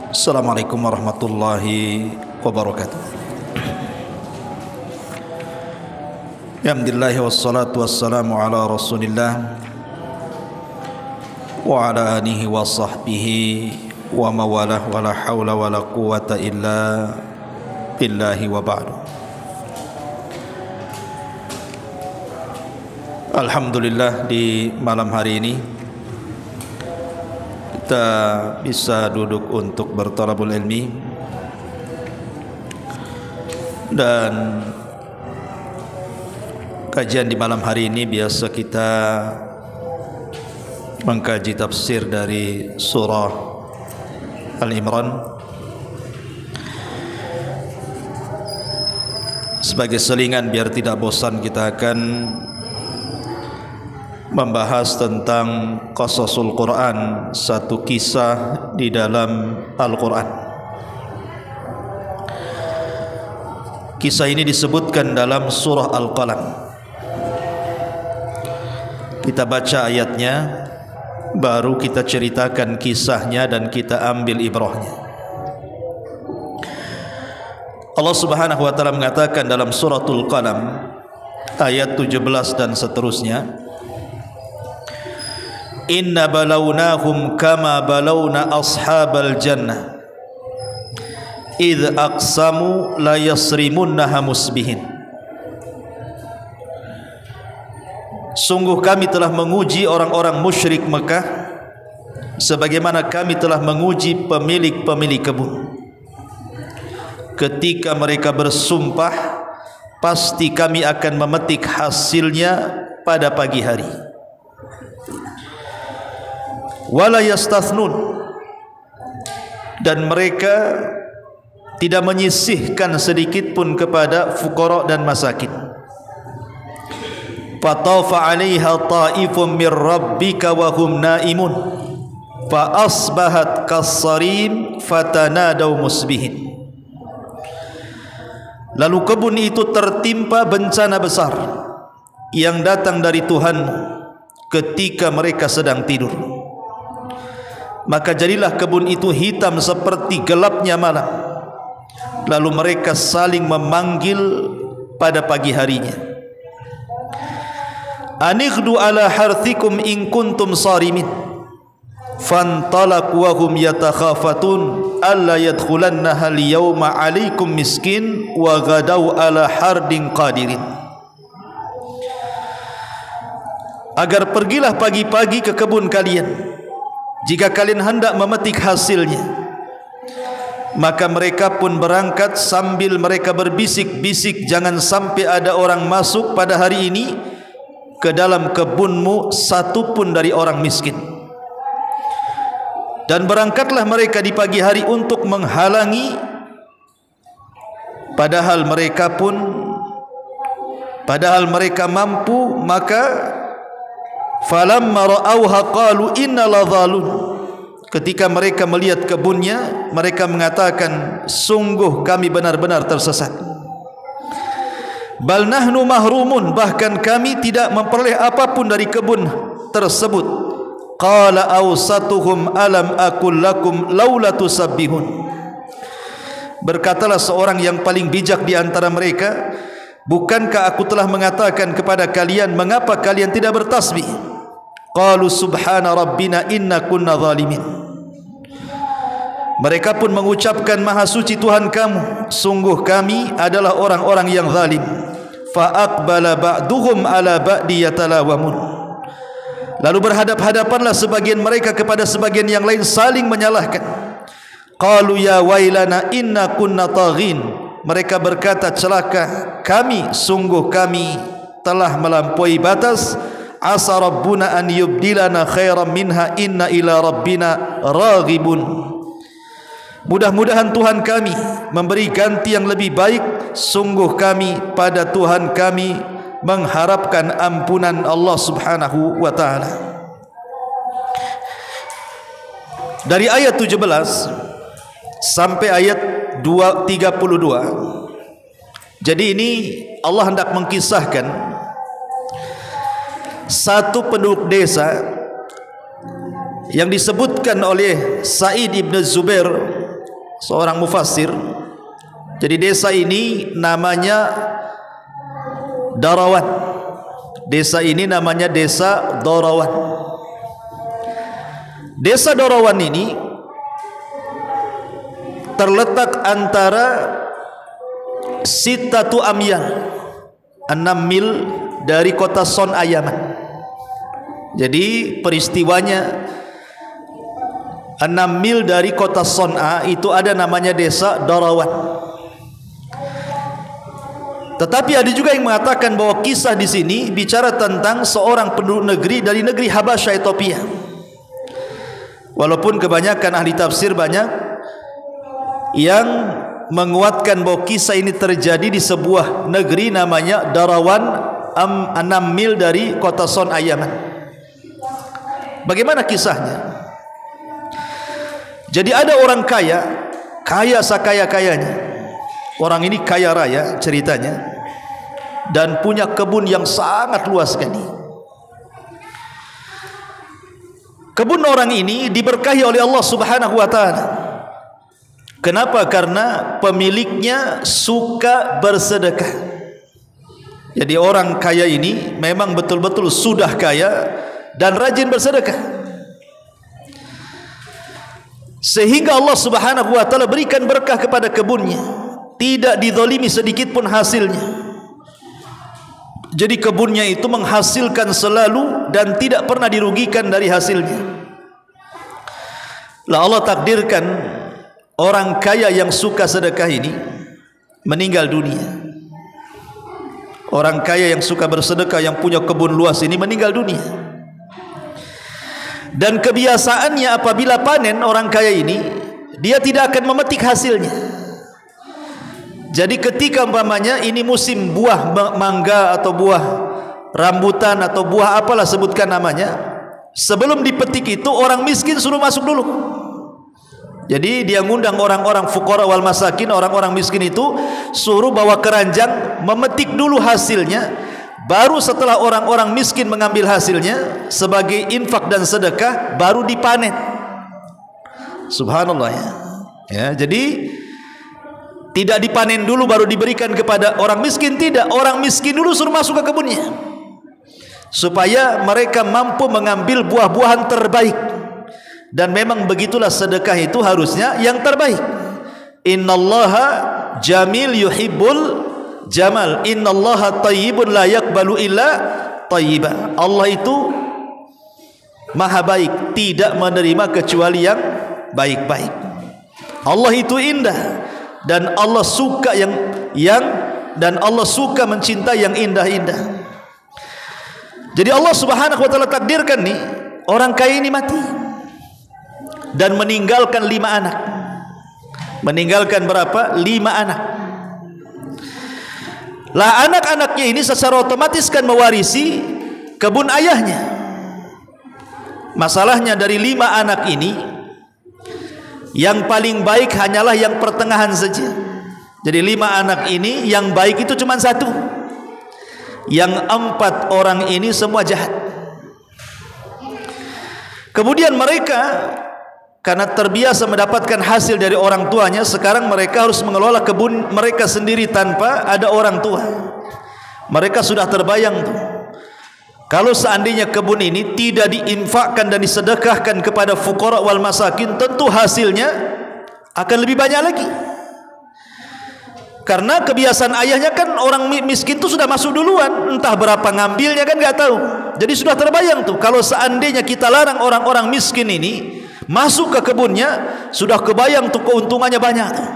Assalamualaikum warahmatullahi wabarakatuh. Alhamdulillah wassalatu wassalamu ala Rasulillah wa ala alihi wa sahbihi wa mawalah wa la hawla wa la quwata illa billahi wa ba'du. Alhamdulillah, di malam hari ini kita bisa duduk untuk bertalabul ilmi, dan kajian di malam hari ini biasa kita mengkaji tafsir dari surah Al-Imran. Sebagai selingan biar tidak bosan, kita akan membahas tentang qasasul Quran, satu kisah di dalam Al-Quran. Kisah ini disebutkan dalam surah Al-Qalam. Kita baca ayatnya, baru kita ceritakan kisahnya dan kita ambil ibrahnya. Allah Subhanahu wa taala mengatakan dalam suratul Qalam ayat 17 dan seterusnya, Inna balawnahum kama balawna ashabal jannah idh aqsamu la yasrimunnaha musbihin. Sungguh kami telah menguji orang-orang musyrik Mekah sebagaimana kami telah menguji pemilik-pemilik kebun. Ketika mereka bersumpah, pasti kami akan memetik hasilnya pada pagi hari. Wala yastathnun, dan mereka tidak menyisihkan sedikit pun kepada fuqara dan masakin. Fatafa 'alaiha ta'ifun mir rabbika wa hum naimun fa asbahat kas-sarim fatanadaw musbihin. Lalu kebun itu tertimpa bencana besar yang datang dari Tuhanmu ketika mereka sedang tidur. Maka jadilah kebun itu hitam seperti gelapnya malam. Lalu mereka saling memanggil pada pagi harinya, Anighdu ala harthikum in kuntum sarimin. Fantalaqu wa hum yatakhafatun alla yadkhulannaha al-yawma 'alaikum miskin wa ghadaw ala hardin qadirin. Agar pergilah pagi-pagi ke kebun kalian jika kalian hendak memetik hasilnya. Maka mereka pun berangkat sambil mereka berbisik-bisik, jangan sampai ada orang masuk pada hari ini ke dalam kebunmu satupun dari orang miskin. Dan berangkatlah mereka di pagi hari untuk menghalangi, padahal mereka mampu. Maka falamma ra'awha qalu inna ladhalun. Ketika mereka melihat kebunnya, mereka mengatakan, sungguh kami benar-benar tersesat. Bal nahnu mahrumun, bahkan kami tidak memperoleh apapun dari kebun tersebut. Qala awsatuhum alam aqul lakum laula tusabbihun. Berkatalah seorang yang paling bijak di antara mereka, bukankah aku telah mengatakan kepada kalian, mengapa kalian tidak bertasbih? Qalu subhana rabbina inna kunna zalimin. Mereka pun mengucapkan, maha suci Tuhan kamu, sungguh kami adalah orang-orang yang zalim. Fa aqbala ba'duhum ala ba'di yatalawamun. Lalu berhadap-hadapanlah sebagian mereka kepada sebagian yang lain, saling menyalahkan. Qalu ya wailana inna kunna taghin. Mereka berkata, celaka kami, sungguh kami telah melampaui batas. Asa rabbuna an yubdilana khairan minha inna ila rabbina raghibun. Mudah-mudahan Tuhan kami memberi ganti yang lebih baik. Sungguh kami pada Tuhan kami mengharapkan ampunan Allah Subhanahu wa ta'ala. Dari ayat 17 sampai ayat 32. Jadi ini Allah hendak mengkisahkan satu penduduk desa yang disebutkan oleh Sa'id ibn Zubair seorang mufassir. Jadi desa ini namanya Darawan. Desa ini namanya Desa Darawan. Desa Darawan ini terletak antara Sittatu Amyal, 6 mil dari kota Son'a Yaman. Jadi peristiwanya 6 mil dari kota Son'a itu ada namanya Desa Darawan. Tetapi ada juga yang mengatakan bahwa kisah di sini bicara tentang seorang penduduk negeri dari negeri Habasyah, Ethiopia. Walaupun kebanyakan ahli tafsir banyak yang menguatkan bahwa kisah ini terjadi di sebuah negeri namanya Darawan, 6 mil dari kota Son'a Yaman. Bagaimana kisahnya? Jadi ada orang kaya, kaya sakaya-kayanya. Orang ini kaya raya ceritanya, dan punya kebun yang sangat luas sekali. Kebun orang ini diberkahi oleh Allah Subhanahu wa taala. Kenapa? Karena pemiliknya suka bersedekah. Jadi orang kaya ini memang betul-betul sudah kaya dan rajin bersedekah, sehingga Allah Subhanahu wa taala berikan berkah kepada kebunnya. Tidak dizalimi sedikit pun hasilnya. Jadi kebunnya itu menghasilkan selalu dan tidak pernah dirugikan dari hasilnya. Lah Allah takdirkan orang kaya yang suka sedekah ini meninggal dunia. Orang kaya yang suka bersedekah, yang punya kebun luas ini meninggal dunia. Dan kebiasaannya apabila panen orang kaya ini, dia tidak akan memetik hasilnya. Jadi ketika umpamanya ini musim buah mangga atau buah rambutan atau buah apalah sebutkan namanya, sebelum dipetik itu orang miskin suruh masuk dulu. Jadi dia ngundang orang-orang fuqara wal masakin, orang-orang miskin itu suruh bawa keranjang memetik dulu hasilnya. Baru setelah orang-orang miskin mengambil hasilnya sebagai infak dan sedekah, baru dipanen. Subhanallah ya. Ya, jadi tidak dipanen dulu baru diberikan kepada orang miskin, tidak. Orang miskin dulu suruh masuk ke kebunnya, supaya mereka mampu mengambil buah-buahan terbaik. Dan memang begitulah sedekah itu harusnya yang terbaik. Innallaha jamil yuhibbul jamal, innallaha tayyibun la yaqbalu illa tayyiba. Allah itu maha baik, tidak menerima kecuali yang baik-baik. Allah itu indah, dan Allah suka dan Allah suka mencintai yang indah-indah. Jadi Allah Subhanahu wa taala takdirkan nih orang kaya ini mati dan meninggalkan 5 anak. Meninggalkan berapa? 5 anak. Lah anak-anaknya ini secara otomatis kan mewarisi kebun ayahnya. Masalahnya dari 5 anak ini yang paling baik hanyalah yang pertengahan saja. Jadi 5 anak ini yang baik itu cuma 1. Yang 4 orang ini semua jahat. Kemudian mereka karena terbiasa mendapatkan hasil dari orang tuanya, sekarang mereka harus mengelola kebun mereka sendiri tanpa ada orang tua. Mereka sudah terbayang tuh, kalau seandainya kebun ini tidak diinfakkan dan disedekahkan kepada fuqara wal masakin, tentu hasilnya akan lebih banyak lagi. Karena kebiasaan ayahnya kan orang miskin itu sudah masuk duluan, entah berapa ngambilnya kan nggak tahu. Jadi sudah terbayang tuh, kalau seandainya kita larang orang-orang miskin ini masuk ke kebunnya, sudah kebayang tuh keuntungannya banyak tuh.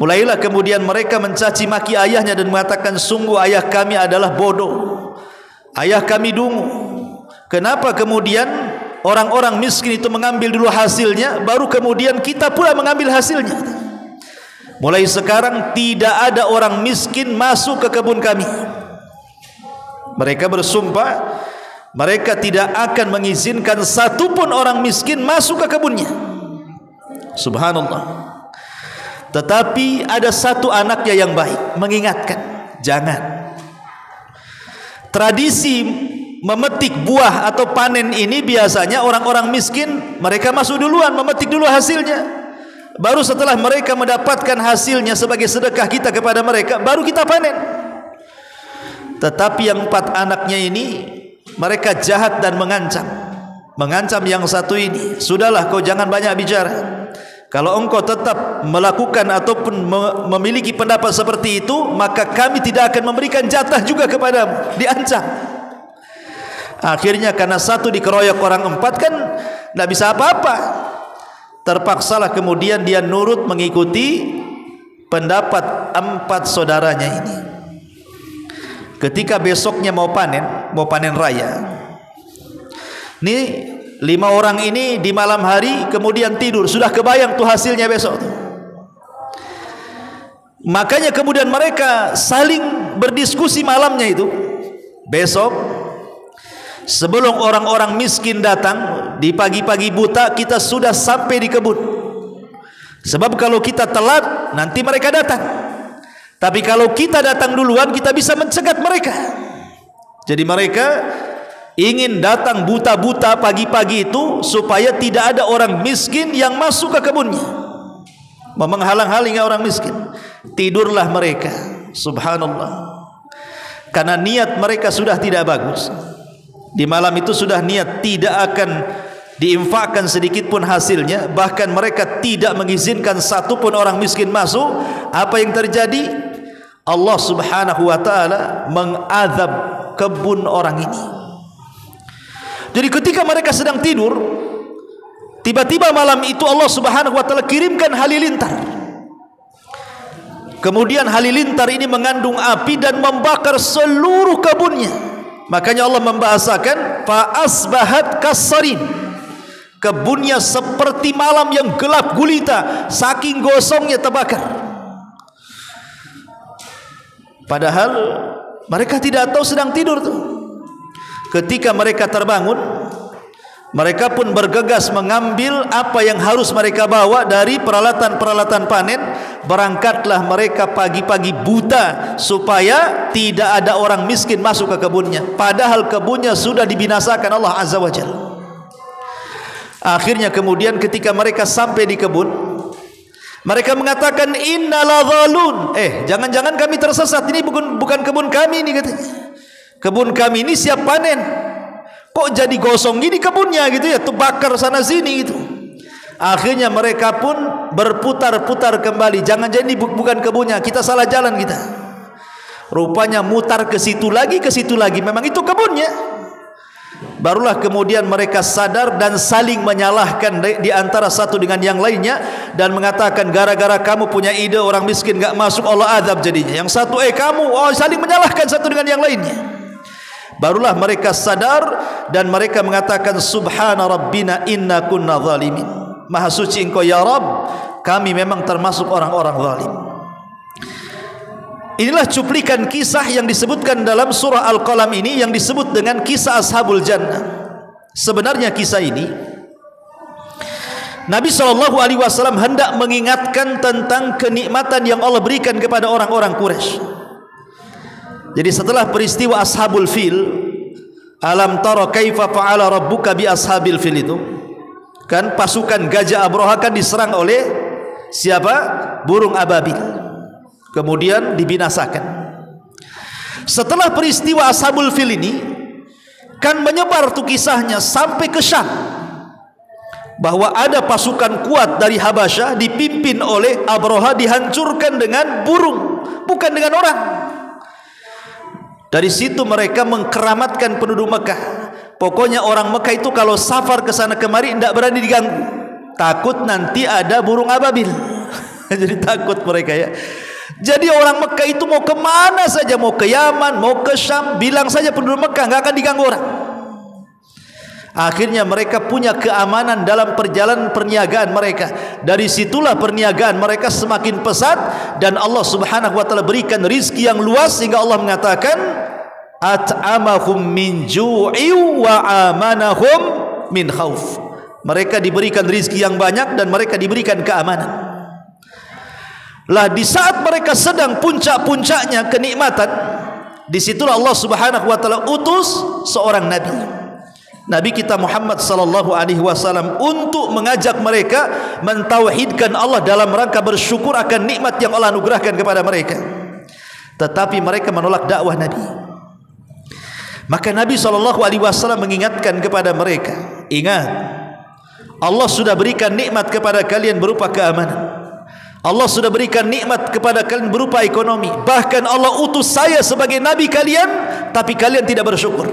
Mulailah kemudian mereka mencaci maki ayahnya dan mengatakan, sungguh ayah kami adalah bodoh, ayah kami dungu. Kenapa kemudian orang-orang miskin itu mengambil dulu hasilnya, baru kemudian kita pula mengambil hasilnya? Mulai sekarang tidak ada orang miskin masuk ke kebun kami. Mereka bersumpah mereka tidak akan mengizinkan satupun orang miskin masuk ke kebunnya. Subhanallah. Tetapi ada 1 anaknya yang baik mengingatkan, jangan. Tradisi memetik buah atau panen ini biasanya orang-orang miskin mereka masuk duluan, memetik dulu hasilnya, Baru setelah mereka mendapatkan hasilnya sebagai sedekah kita kepada mereka, baru kita panen. Tetapi yang 4 anaknya ini, mereka jahat dan mengancam. Mengancam yang satu ini, sudahlah kau jangan banyak bicara. Kalau engkau tetap melakukan ataupun memiliki pendapat seperti itu, maka kami tidak akan memberikan jatah juga kepadamu. Diancam. Akhirnya karena satu dikeroyok orang 4 kan tidak bisa apa-apa. Terpaksalah kemudian dia nurut mengikuti pendapat 4 saudaranya ini. Ketika besoknya mau panen raya, ini 5 orang ini di malam hari kemudian tidur, sudah kebayang tuh hasilnya besok tuh. Makanya kemudian mereka saling berdiskusi malamnya itu. Besok sebelum orang-orang miskin datang, di pagi-pagi buta kita sudah sampai di kebun. Sebab kalau kita telat, nanti mereka datang. Tapi kalau kita datang duluan, kita bisa mencegat mereka. Jadi mereka ingin datang buta-buta pagi-pagi itu supaya tidak ada orang miskin yang masuk ke kebunnya, menghalang-halangi orang miskin. Tidurlah mereka, subhanallah, karena niat mereka sudah tidak bagus. Di malam itu sudah niat tidak akan diinfakkan sedikit pun hasilnya, bahkan mereka tidak mengizinkan satu pun orang miskin masuk. Apa yang terjadi? Allah subhanahu wa ta'ala mengadab kebun orang ini. Jadi ketika mereka sedang tidur, tiba-tiba malam itu Allah subhanahu wa ta'ala kirimkan halilintar. Kemudian halilintar ini mengandung api dan membakar seluruh kebunnya. Makanya Allah membahasakan fa asbahat kasarin. Kebunnya seperti malam yang gelap gulita, saking gosongnya terbakar. Padahal mereka tidak tahu sedang tidur tuh. Ketika mereka terbangun, mereka pun bergegas mengambil apa yang harus mereka bawa dari peralatan-peralatan panen. Berangkatlah mereka pagi-pagi buta supaya tidak ada orang miskin masuk ke kebunnya. Padahal kebunnya sudah dibinasakan Allah Azza wa Jalla. Akhirnya kemudian ketika mereka sampai di kebun, mereka mengatakan innaladzalun. Jangan-jangan kami tersesat, ini bukan kebun kami ini katanya. Kebun kami ini siap panen. Kok jadi gosong gini kebunnya gitu ya, tuh bakar sana sini gitu. Akhirnya mereka pun berputar-putar kembali. Jangan jadi bukan kebunnya, kita salah jalan kita. Rupanya mutar ke situ lagi, memang itu kebunnya. Barulah kemudian mereka sadar dan saling menyalahkan di antara satu dengan yang lainnya, dan mengatakan gara-gara kamu punya ide orang miskin gak masuk, Allah azab jadinya. Yang satu kamu, saling menyalahkan satu dengan yang lainnya. Barulah mereka sadar dan mereka mengatakan subhana rabbina inna kunna zalimin. Maha suci engkau ya Rabb, kami memang termasuk orang-orang zalim. Inilah cuplikan kisah yang disebutkan dalam surah Al-Qalam ini, yang disebut dengan kisah Ashabul Jannah. Sebenarnya kisah ini Nabi SAW hendak mengingatkan tentang kenikmatan yang Allah berikan kepada orang-orang Quraisy. Jadi setelah peristiwa Ashabul Fil, alam tara kaifa fa'ala rabbuka bi ashabil fil, itu kan pasukan gajah Abraha kan diserang oleh siapa? Burung ababil. Kemudian dibinasakan. Setelah peristiwa Ashabul Fil ini kan menyebar tuh kisahnya sampai ke Syam, bahwa ada pasukan kuat dari Habasyah dipimpin oleh Abraha dihancurkan dengan burung, bukan dengan orang. Dari situ mereka mengkeramatkan penduduk Mekah. Pokoknya orang Mekah itu kalau safar ke sana kemari tidak berani diganggu, takut nanti ada burung ababil. Jadi takut mereka ya. Jadi orang Mekah itu mau kemana saja, mau ke Yaman, mau ke Syam, bilang saja penduduk Mekah, nggak akan diganggu orang. Akhirnya mereka punya keamanan dalam perjalanan perniagaan mereka. Dari situlah perniagaan mereka semakin pesat, dan Allah subhanahu wa ta'ala berikan rizki yang luas, sehingga Allah mengatakan at'amahum min ju'i wa amanahum min khauf. Mereka diberikan rizki yang banyak dan mereka diberikan keamanan. Lah di saat mereka sedang puncak-puncaknya kenikmatan, disitulah Allah subhanahu wa ta'ala utus seorang nabi. Nabi kita Muhammad sallallahu alaihi wasallam untuk mengajak mereka mentauhidkan Allah dalam rangka bersyukur akan nikmat yang Allah anugerahkan kepada mereka. Tetapi mereka menolak dakwah Nabi. Maka Nabi sallallahu alaihi wasallam mengingatkan kepada mereka, ingat, Allah sudah berikan nikmat kepada kalian berupa keamanan. Allah sudah berikan nikmat kepada kalian berupa ekonomi. Bahkan Allah utus saya sebagai nabi kalian, tapi kalian tidak bersyukur.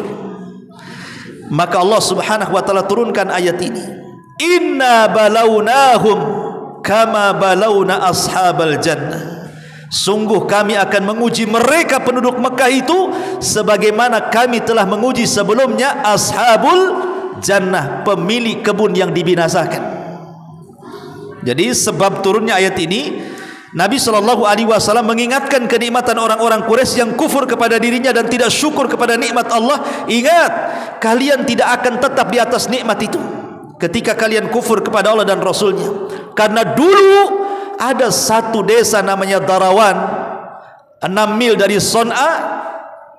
Maka Allah subhanahu wa ta'ala turunkan ayat ini, inna balawnahum kama balawna ashabal jannah. Sungguh kami akan menguji mereka penduduk Mekah itu sebagaimana kami telah menguji sebelumnya ashabul jannah, pemilik kebun yang dibinasakan. Jadi sebab turunnya ayat ini, Nabi SAW mengingatkan kenikmatan orang-orang Quraisy yang kufur kepada dirinya dan tidak syukur kepada nikmat Allah. Ingat, kalian tidak akan tetap di atas nikmat itu ketika kalian kufur kepada Allah dan Rasulnya. Karena dulu ada satu desa namanya Darawan, 6 mil dari Son'a.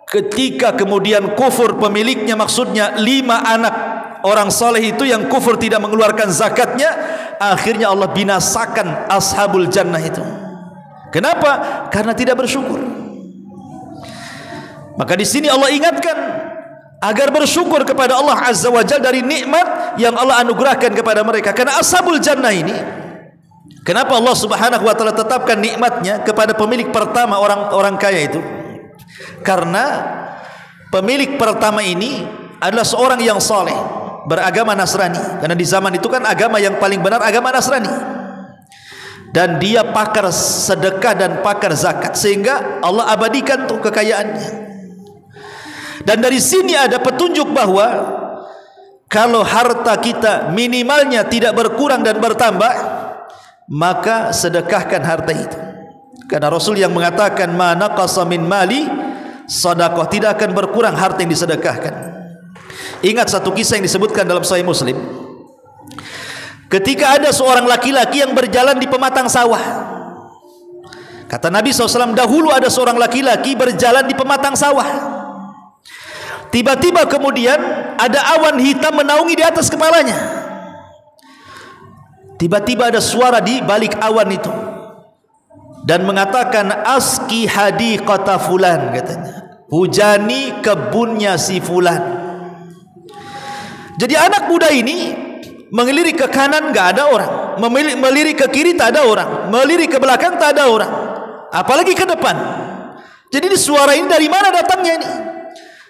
Ketika kemudian kufur pemiliknya, maksudnya 5 anak orang saleh itu yang kufur tidak mengeluarkan zakatnya, akhirnya Allah binasakan ashabul jannah itu. Kenapa? Karena tidak bersyukur. Maka di sini Allah ingatkan agar bersyukur kepada Allah Azza wa Jalla dari nikmat yang Allah anugerahkan kepada mereka. Karena ashabul jannah ini, kenapa Allah Subhanahu wa taala tetapkan nikmatnya kepada pemilik pertama, orang kaya itu? Karena pemilik pertama ini adalah seorang yang saleh, beragama Nasrani. Karena di zaman itu kan agama yang paling benar agama Nasrani. Dan dia pakar sedekah dan pakar zakat, sehingga Allah abadikan tuh kekayaannya. Dan dari sini ada petunjuk bahwa kalau harta kita minimalnya tidak berkurang dan bertambah, maka sedekahkan harta itu. Karena Rasul yang mengatakan ma naqasa min mali sedekah, tidak akan berkurang harta yang disedekahkan. Ingat satu kisah yang disebutkan dalam Sahih Muslim. Ketika ada seorang laki-laki yang berjalan di pematang sawah. Kata Nabi SAW, dahulu ada seorang laki-laki berjalan di pematang sawah. Tiba-tiba kemudian ada awan hitam menaungi di atas kepalanya. Tiba-tiba ada suara di balik awan itu dan mengatakan, aski hadiqata fulan, katanya, hujani kebunnya si fulan. Jadi anak muda ini melirik ke kanan enggak ada orang, melirik ke kiri tak ada orang, melirik ke belakang tak ada orang, apalagi ke depan. Jadi suara ini dari mana datangnya ini?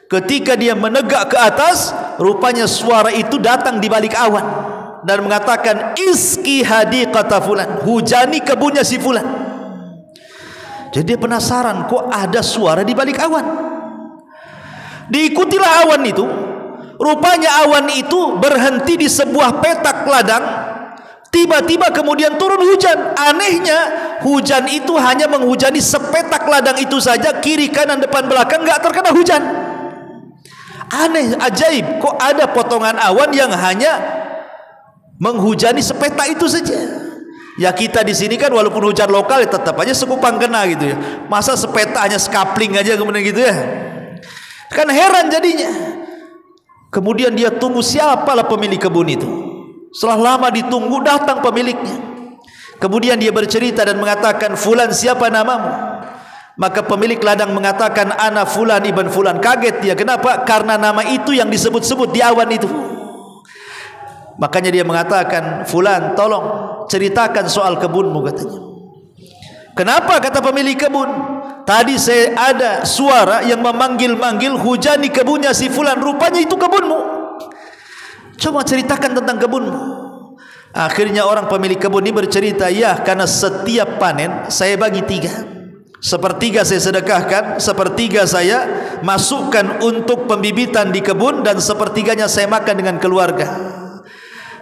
Ketika dia menegak ke atas, rupanya suara itu datang di balik awan dan mengatakan, iski hadiqata fulan, hujani kebunnya si fulan. Jadi dia penasaran, kok ada suara di balik awan? Diikutilah awan itu. Rupanya awan itu berhenti di sebuah petak ladang. Tiba-tiba kemudian turun hujan. Anehnya hujan itu hanya menghujani sepetak ladang itu saja, kiri kanan depan belakang enggak terkena hujan. Aneh, ajaib, kok ada potongan awan yang hanya menghujani sepetak itu saja. Ya kita di sini kan walaupun hujan lokal ya tetap aja sekupang kena gitu ya. Masa sepetak hanya skapling aja kemudian gitu ya. Kan heran jadinya. Kemudian dia tunggu siapalah pemilik kebun itu. Setelah lama ditunggu, datang pemiliknya. Kemudian dia bercerita dan mengatakan, fulan, siapa namamu? Maka pemilik ladang mengatakan, ana fulan ibn fulan. Kaget dia, kenapa? Karena nama itu yang disebut-sebut di awan itu. Makanya dia mengatakan, fulan, tolong ceritakan soal kebunmu, katanya. Kenapa? Kata pemilik kebun, tadi saya ada suara yang memanggil-manggil, hujani kebunnya si fulan, rupanya itu kebunmu. Coba ceritakan tentang kebunmu. Akhirnya orang pemilik kebun ini bercerita, ya karena setiap panen saya bagi 3. Sepertiga saya sedekahkan, sepertiga saya masukkan untuk pembibitan di kebun, dan sepertiganya saya makan dengan keluarga.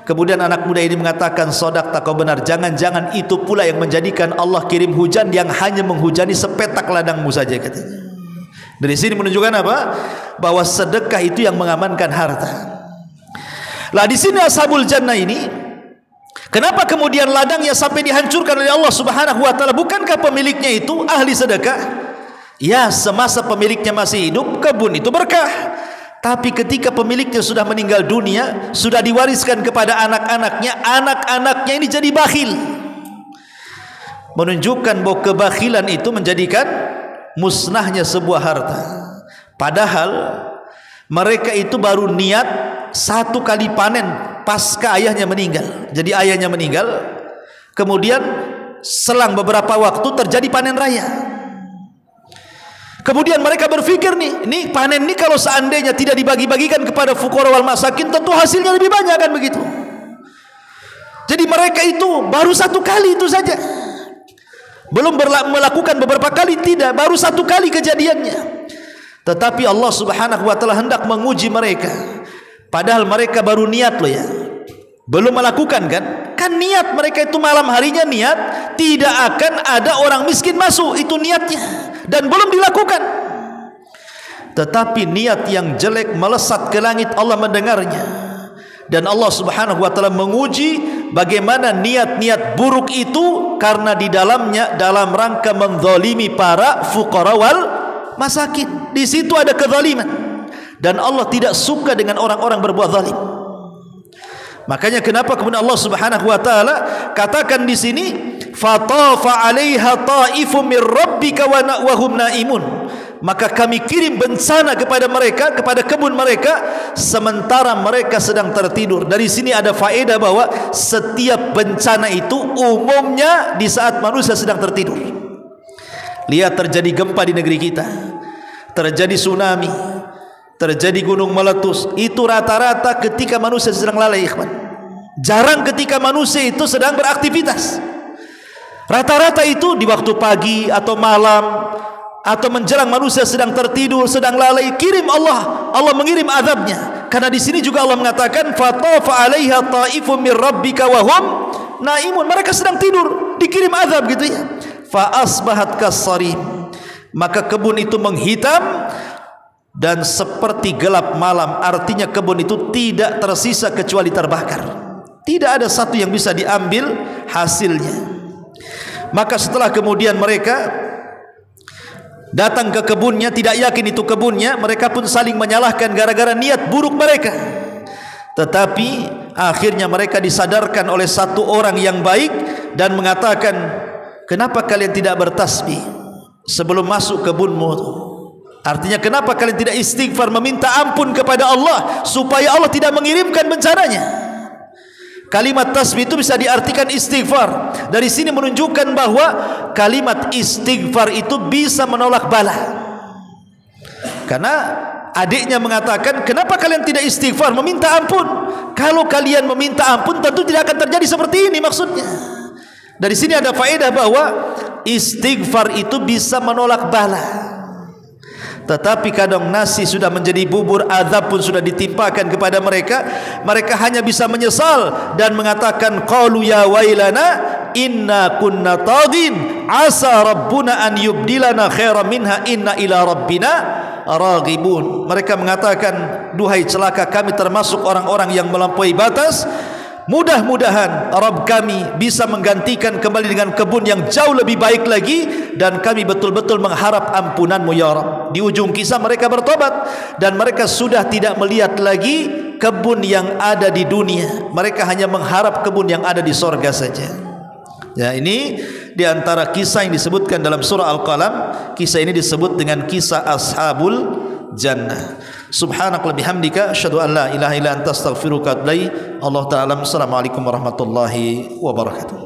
Kemudian anak muda ini mengatakan, sodaqta, kau benar, jangan-jangan itu pula yang menjadikan Allah kirim hujan yang hanya menghujani sepetak ladangmu saja, katanya. Dari sini menunjukkan apa? Bahwa sedekah itu yang mengamankan harta. Lah di sini ashabul jannah ini, kenapa kemudian ladangnya sampai dihancurkan oleh Allah Subhanahu wa taala? Bukankah pemiliknya itu ahli sedekah? Ya, semasa pemiliknya masih hidup, kebun itu berkah. Tapi ketika pemiliknya sudah meninggal dunia, sudah diwariskan kepada anak-anaknya, anak-anaknya ini jadi bakhil. Menunjukkan bahwa kebakhilan itu menjadikan musnahnya sebuah harta. Padahal mereka itu baru niat satu kali panen pasca ayahnya meninggal. Jadi ayahnya meninggal, kemudian selang beberapa waktu terjadi panen raya. Kemudian mereka berpikir ini panen ini kalau seandainya tidak dibagi-bagikan kepada fuqara wal masakin, tentu hasilnya lebih banyak, kan begitu. Jadi mereka itu baru satu kali itu saja, belum melakukan beberapa kali, tidak, baru satu kali kejadiannya. Tetapi Allah Subhanahu wa taala hendak menguji mereka. Padahal mereka baru niat loh ya, belum melakukan kan niat mereka itu malam harinya niat tidak akan ada orang miskin masuk, itu niatnya, dan belum dilakukan. Tetapi niat yang jelek melesat ke langit, Allah mendengarnya, dan Allah Subhanahu wa taala menguji bagaimana niat-niat buruk itu, karena di dalamnya dalam rangka menzalimi para fuqara wal masakin. Di situ ada kezaliman, dan Allah tidak suka dengan orang-orang berbuat zalim. Makanya kenapa kemudian Allah Subhanahu wa taala katakan di sini, fatafa 'alaiha ta'ifum mir rabbika wa hum naimun. Maka kami kirim bencana kepada mereka, kepada kebun mereka, sementara mereka sedang tertidur. Dari sini ada faedah bahwa setiap bencana itu umumnya di saat manusia sedang tertidur. Lihat terjadi gempa di negeri kita, terjadi tsunami, terjadi gunung meletus, itu rata-rata ketika manusia sedang lalai, ikhwan. Jarang ketika manusia itu sedang beraktivitas. Rata-rata itu di waktu pagi atau malam, atau menjelang manusia sedang tertidur, sedang lalai, Allah mengirim azabnya. Karena di sini juga Allah mengatakan fatafa 'alaiha ta'ifum mir rabbika wa hum naimun. Mereka sedang tidur, dikirim azab gitu ya. Fa asbahat kasarim. Maka kebun itu menghitam dan seperti gelap malam. Artinya kebun itu tidak tersisa kecuali terbakar. Tidak ada satu yang bisa diambil hasilnya. Maka setelah kemudian mereka datang ke kebunnya, tidak yakin itu kebunnya, mereka pun saling menyalahkan gara-gara niat buruk mereka. Tetapi akhirnya mereka disadarkan oleh satu orang yang baik dan mengatakan, kenapa kalian tidak bertasbih sebelum masuk kebunmu? Artinya kenapa kalian tidak istighfar, meminta ampun kepada Allah supaya Allah tidak mengirimkan bencananya? Kalimat tasbih itu bisa diartikan istighfar. Dari sini menunjukkan bahwa kalimat istighfar itu bisa menolak bala. Karena adiknya mengatakan, kenapa kalian tidak istighfar, meminta ampun? Kalau kalian meminta ampun tentu tidak akan terjadi seperti ini, maksudnya. Dari sini ada faedah bahwa istighfar itu bisa menolak bala. Tetapi kadang nasi sudah menjadi bubur, azab pun sudah ditimpakan kepada mereka. Mereka hanya bisa menyesal dan mengatakan, qalu ya wailana inna kunna taghin asa rabbuna an yubdilana khairan minha inna ila rabbina raghibun. Mereka mengatakan, duhai celaka kami termasuk orang-orang yang melampaui batas. Mudah-mudahan Rabb kami bisa menggantikan kembali dengan kebun yang jauh lebih baik lagi, dan kami betul-betul mengharap ampunanmu ya Rabb. Di ujung kisah mereka bertobat dan mereka sudah tidak melihat lagi kebun yang ada di dunia. Mereka hanya mengharap kebun yang ada di sorga saja. Ya, ini di antara kisah yang disebutkan dalam surah Al-Qalam. Kisah ini disebut dengan kisah Ashabul Jannah. Subhanaka bihamdika asyhadu an la ilaha illa anta astaghfiruka wa atubu ilaik. Allah taala. Assalamualaikum warahmatullahi wabarakatuh.